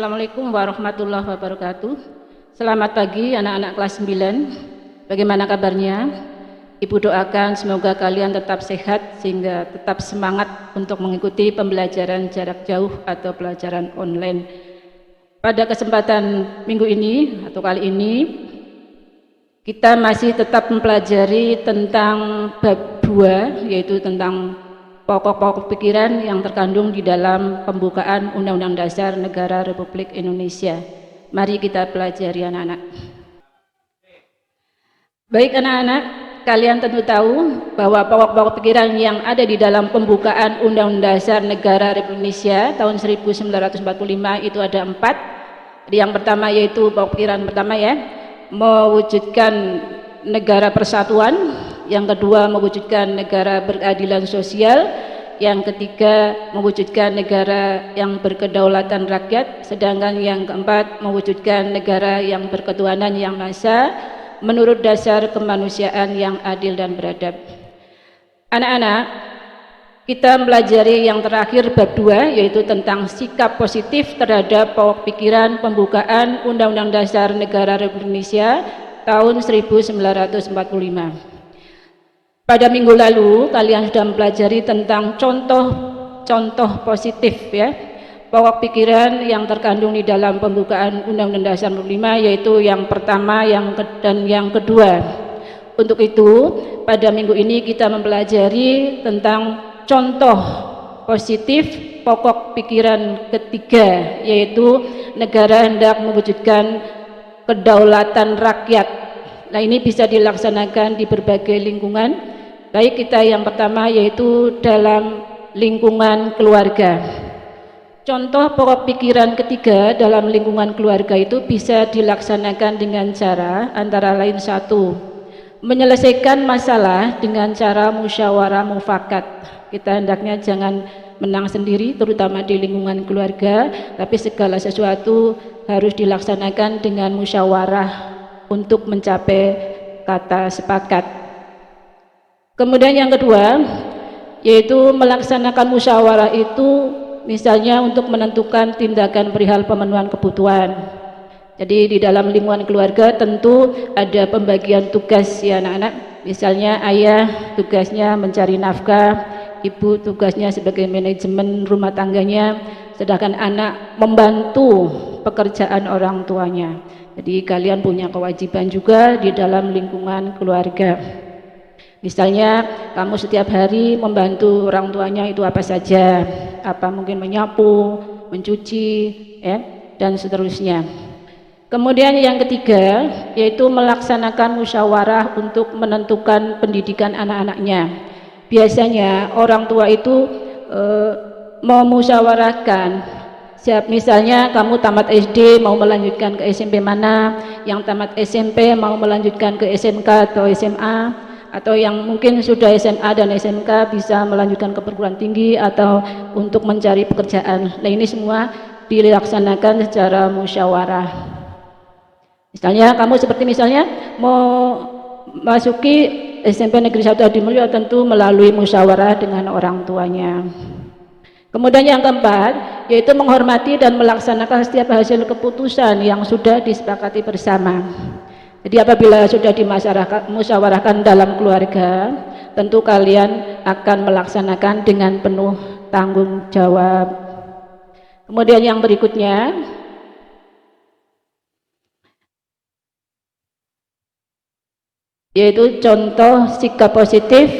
Assalamualaikum warahmatullahi wabarakatuh. Selamat pagi anak-anak kelas 9. Bagaimana kabarnya? Ibu doakan semoga kalian tetap sehat sehingga tetap semangat untuk mengikuti pembelajaran jarak jauh atau pelajaran online. Pada kesempatan minggu ini atau kali ini kita masih tetap mempelajari tentang bab 2, yaitu tentang pokok-pokok pikiran yang terkandung di dalam pembukaan Undang-Undang Dasar Negara Republik Indonesia. Mari kita pelajari anak-anak. Baik anak-anak, kalian tentu tahu bahwa pokok-pokok pikiran yang ada di dalam pembukaan Undang-Undang Dasar Negara Republik Indonesia tahun 1945 itu ada 4. Yang pertama yaitu pokok pikiran pertama ya, mewujudkan negara persatuan. Yang kedua mewujudkan negara berkeadilan sosial, yang ketiga mewujudkan negara yang berkedaulatan rakyat, sedangkan yang keempat mewujudkan negara yang berketuhanan yang Maha Esa menurut dasar kemanusiaan yang adil dan beradab. Anak-anak, kita mempelajari yang terakhir bab 2, yaitu tentang sikap positif terhadap pokok pikiran pembukaan Undang-Undang Dasar Negara Republik Indonesia tahun 1945. Pada minggu lalu kalian sudah mempelajari tentang contoh-contoh positif ya, pokok pikiran yang terkandung di dalam pembukaan Undang-Undang Dasar 45, yaitu yang pertama dan yang kedua. Untuk itu pada minggu ini kita mempelajari tentang contoh positif pokok pikiran ketiga, yaitu negara hendak mewujudkan kedaulatan rakyat. Nah, ini bisa dilaksanakan di berbagai lingkungan. Baik, kita yang pertama yaitu dalam lingkungan keluarga. Contoh pokok pikiran ketiga dalam lingkungan keluarga itu bisa dilaksanakan dengan cara antara lain: 1. Menyelesaikan masalah dengan cara musyawarah mufakat. Kita hendaknya jangan menang sendiri, terutama di lingkungan keluarga, tapi segala sesuatu harus dilaksanakan dengan musyawarah untuk mencapai kata sepakat. Kemudian yang kedua yaitu melaksanakan musyawarah itu misalnya untuk menentukan tindakan perihal pemenuhan kebutuhan. Jadi di dalam lingkungan keluarga tentu ada pembagian tugas ya anak-anak. Misalnya ayah tugasnya mencari nafkah, ibu tugasnya sebagai manajemen rumah tangganya, sedangkan anak membantu pekerjaan orang tuanya. Jadi kalian punya kewajiban juga di dalam lingkungan keluarga. Misalnya kamu setiap hari membantu orang tuanya itu apa saja, apa mungkin menyapu, mencuci, ya, dan seterusnya. Kemudian yang ketiga yaitu melaksanakan musyawarah untuk menentukan pendidikan anak-anaknya. Biasanya orang tua itu memusyawarahkan. Misalnya kamu tamat SD mau melanjutkan ke SMP mana, yang tamat SMP mau melanjutkan ke SMK atau SMA, atau yang mungkin sudah SMA dan SMK bisa melanjutkan ke perguruan tinggi atau untuk mencari pekerjaan. Nah, ini semua dilaksanakan secara musyawarah. Misalnya kamu seperti misalnya mau masuki SMP Negeri 1 Adimulyo, tentu melalui musyawarah dengan orang tuanya. Kemudian yang keempat yaitu menghormati dan melaksanakan setiap hasil keputusan yang sudah disepakati bersama. Jadi apabila sudah dimusyawarahkan dalam keluarga, tentu kalian akan melaksanakan dengan penuh tanggung jawab. Kemudian yang berikutnya yaitu contoh sikap positif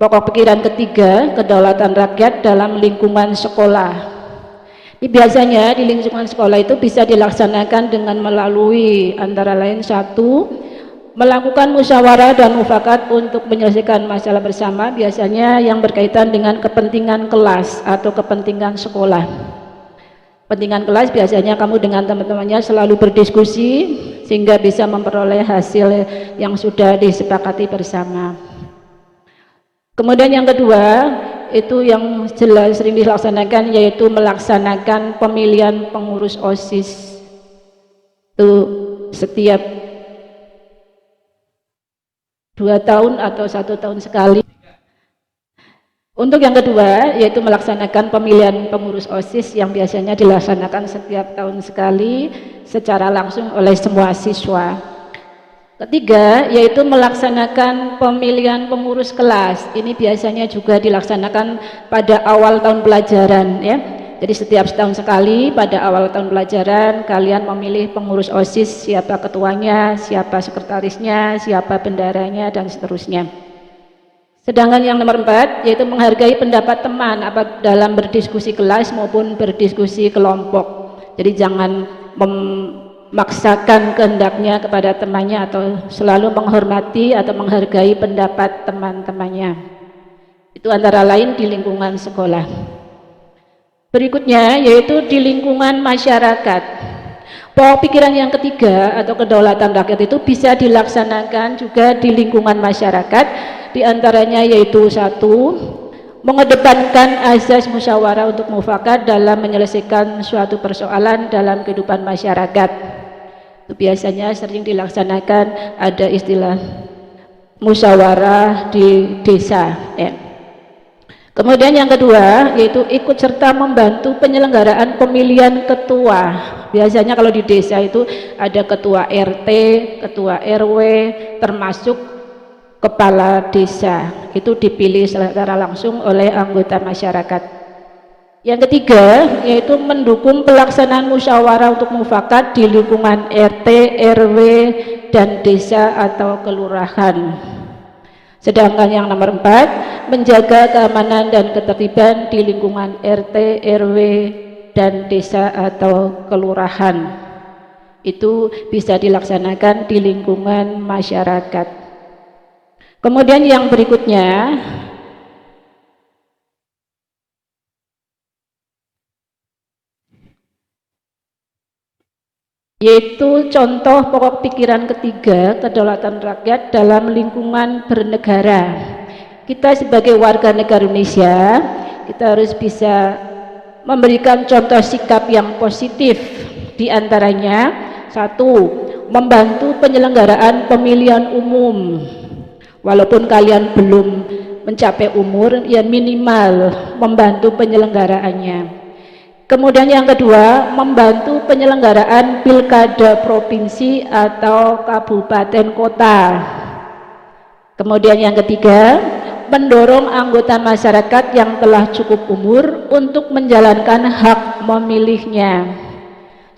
pokok pikiran ketiga, kedaulatan rakyat dalam lingkungan sekolah. Ini biasanya di lingkungan sekolah itu bisa dilaksanakan dengan melalui antara lain: 1. Melakukan musyawarah dan mufakat untuk menyelesaikan masalah bersama, biasanya yang berkaitan dengan kepentingan kelas atau kepentingan sekolah. Kepentingan kelas biasanya kamu dengan teman-temannya selalu berdiskusi sehingga bisa memperoleh hasil yang sudah disepakati bersama. Kemudian yang kedua itu yang jelas sering dilaksanakan yaitu melaksanakan pemilihan pengurus OSIS itu setiap 2 tahun atau 1 tahun sekali Untuk yang kedua, yaitu melaksanakan pemilihan pengurus OSIS yang biasanya dilaksanakan setiap tahun sekali secara langsung oleh semua siswa. Ketiga, yaitu melaksanakan pemilihan pengurus kelas. Ini biasanya juga dilaksanakan pada awal tahun pelajaran, ya. Jadi setiap setahun sekali pada awal tahun pelajaran kalian memilih pengurus OSIS, siapa ketuanya, siapa sekretarisnya, siapa bendaranya, dan seterusnya. Sedangkan yang nomor 4, yaitu menghargai pendapat teman apa dalam berdiskusi kelas maupun berdiskusi kelompok. Jadi jangan memaksakan kehendaknya kepada temannya, atau selalu menghormati atau menghargai pendapat teman-temannya. Itu antara lain di lingkungan sekolah. Berikutnya yaitu di lingkungan masyarakat. Pokok pikiran yang ketiga atau kedaulatan rakyat itu bisa dilaksanakan juga di lingkungan masyarakat. Di antaranya yaitu 1, mengedepankan azas musyawarah untuk mufakat dalam menyelesaikan suatu persoalan dalam kehidupan masyarakat. Itu biasanya sering dilaksanakan, ada istilah musyawarah di desa, ya. Kemudian yang kedua yaitu ikut serta membantu penyelenggaraan pemilihan ketua. Biasanya kalau di desa itu ada ketua RT, ketua RW, termasuk kepala desa. Itu dipilih secara langsung oleh anggota masyarakat. Yang ketiga yaitu mendukung pelaksanaan musyawarah untuk mufakat di lingkungan RT, RW, dan desa atau kelurahan. Sedangkan yang nomor 4, menjaga keamanan dan ketertiban di lingkungan RT, RW, dan desa atau kelurahan. Itu bisa dilaksanakan di lingkungan masyarakat. Kemudian yang berikutnya, yaitu contoh pokok pikiran ketiga kedaulatan rakyat dalam lingkungan bernegara. Kita sebagai warga negara Indonesia, kita harus bisa memberikan contoh sikap yang positif. Di antaranya 1, membantu penyelenggaraan pemilihan umum. Walaupun kalian belum mencapai umur, ya minimal membantu penyelenggaraannya. Kemudian yang kedua, membantu penyelenggaraan pilkada provinsi atau kabupaten kota. Kemudian yang ketiga, mendorong anggota masyarakat yang telah cukup umur untuk menjalankan hak memilihnya.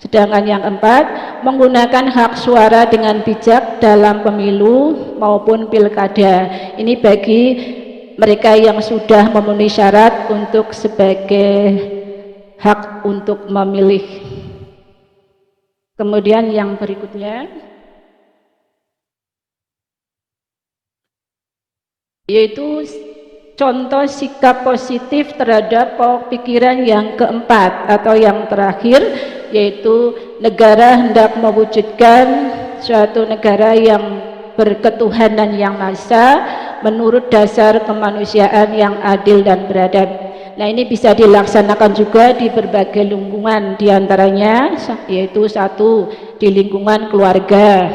Sedangkan yang keempat, menggunakan hak suara dengan bijak dalam pemilu maupun pilkada. Ini bagi mereka yang sudah memenuhi syarat untuk sebagai hak untuk memilih. Kemudian yang berikutnya yaitu contoh sikap positif terhadap pokok pikiran yang keempat atau yang terakhir, yaitu negara hendak mewujudkan suatu negara yang berketuhanan yang maha esa menurut dasar kemanusiaan yang adil dan beradab. Nah, ini bisa dilaksanakan juga di berbagai lingkungan, diantaranya yaitu 1, di lingkungan keluarga.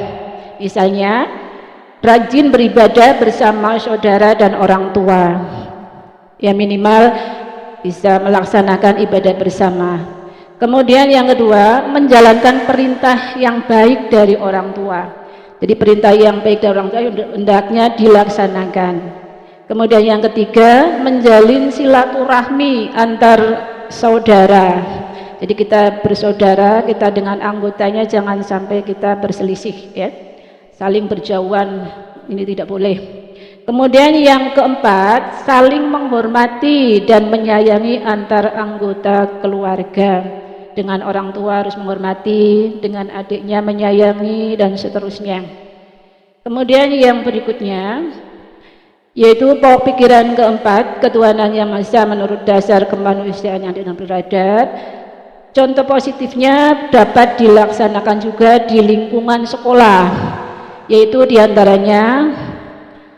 Misalnya rajin beribadah bersama saudara dan orang tua, ya minimal bisa melaksanakan ibadah bersama. Kemudian yang kedua, menjalankan perintah yang baik dari orang tua. Jadi perintah yang baik dari orang tua hendaknya dilaksanakan. Kemudian yang ketiga, menjalin silaturahmi antar saudara. Jadi kita bersaudara, kita dengan anggotanya jangan sampai kita berselisih, ya. Saling berjauhan, ini tidak boleh. Kemudian yang keempat, saling menghormati dan menyayangi antar anggota keluarga. Dengan orang tua harus menghormati, dengan adiknya menyayangi, dan seterusnya. Kemudian yang berikutnya yaitu pokok pikiran keempat, ketuhanan yang maha esa menurut dasar kemanusiaan yang adil dan beradab. Contoh positifnya dapat dilaksanakan juga di lingkungan sekolah, yaitu diantaranya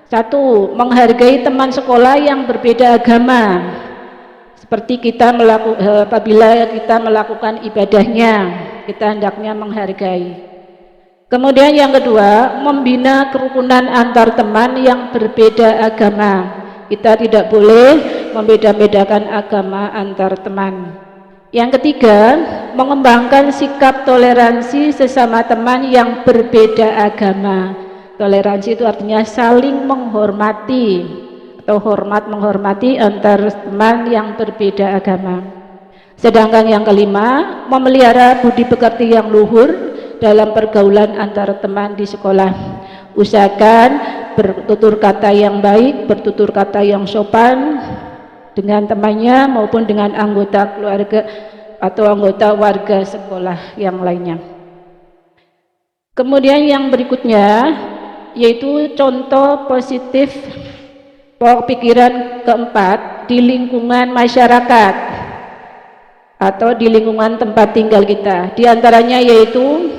1, menghargai teman sekolah yang berbeda agama, seperti kita apabila kita melakukan ibadahnya, kita hendaknya menghargai. Kemudian yang kedua, membina kerukunan antar teman yang berbeda agama. Kita tidak boleh membeda-bedakan agama antar teman. Yang ketiga, mengembangkan sikap toleransi sesama teman yang berbeda agama. Toleransi itu artinya saling menghormati atau hormat menghormati antar teman yang berbeda agama. Sedangkan yang kelima, memelihara budi pekerti yang luhur dalam pergaulan antar teman di sekolah. Usahakan bertutur kata yang baik, bertutur kata yang sopan dengan temannya maupun dengan anggota keluarga atau anggota warga sekolah yang lainnya. Kemudian yang berikutnya yaitu contoh positif pokok pikiran keempat di lingkungan masyarakat atau di lingkungan tempat tinggal kita. Di antaranya yaitu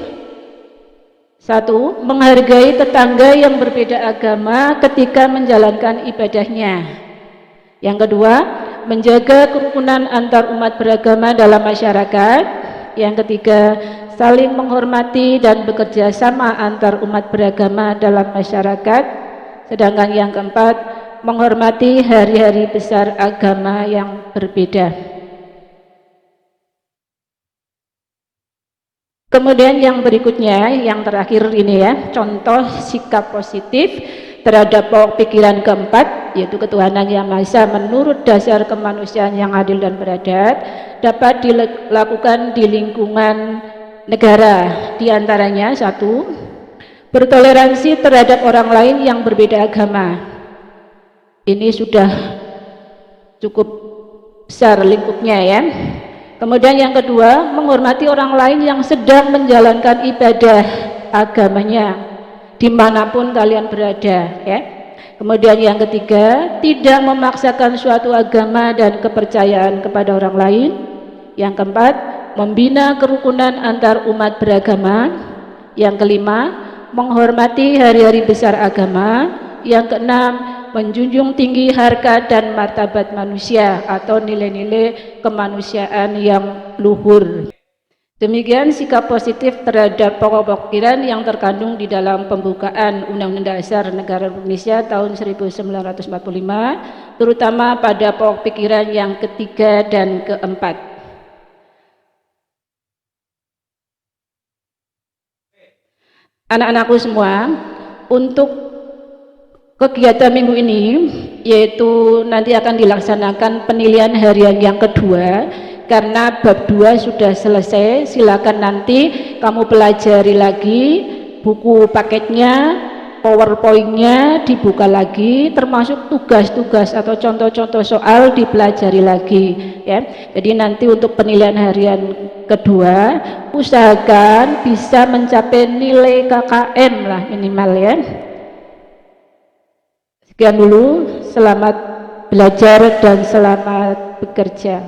satu, menghargai tetangga yang berbeda agama ketika menjalankan ibadahnya. Yang kedua, menjaga kerukunan antar umat beragama dalam masyarakat. Yang ketiga, saling menghormati dan bekerja sama antar umat beragama dalam masyarakat. Sedangkan yang keempat, menghormati hari-hari besar agama yang berbeda. Kemudian yang berikutnya, yang terakhir ini ya, contoh sikap positif terhadap pokok pikiran keempat, yaitu ketuhanan yang Maha Esa menurut dasar kemanusiaan yang adil dan beradab, dapat dilakukan di lingkungan negara. Di antaranya satu, bertoleransi terhadap orang lain yang berbeda agama. Ini sudah cukup besar lingkupnya ya. Kemudian yang kedua, menghormati orang lain yang sedang menjalankan ibadah agamanya dimanapun kalian berada ya. Kemudian yang ketiga, tidak memaksakan suatu agama dan kepercayaan kepada orang lain. Yang keempat, membina kerukunan antar umat beragama. Yang kelima, menghormati hari-hari besar agama. Yang keenam, menjunjung tinggi harkat dan martabat manusia atau nilai-nilai kemanusiaan yang luhur. Demikian sikap positif terhadap pokok pikiran yang terkandung di dalam pembukaan Undang-Undang Dasar Negara Indonesia tahun 1945, terutama pada pokok pikiran yang ketiga dan keempat. Anak-anakku semua, untuk kegiatan minggu ini yaitu nanti akan dilaksanakan penilaian harian yang kedua, karena bab 2 sudah selesai. Silakan nanti kamu pelajari lagi buku paketnya, powerpointnya dibuka lagi, termasuk tugas-tugas atau contoh-contoh soal dipelajari lagi ya. Jadi nanti untuk penilaian harian kedua usahakan bisa mencapai nilai KKM lah minimal ya. Sekian dulu, selamat belajar dan selamat bekerja.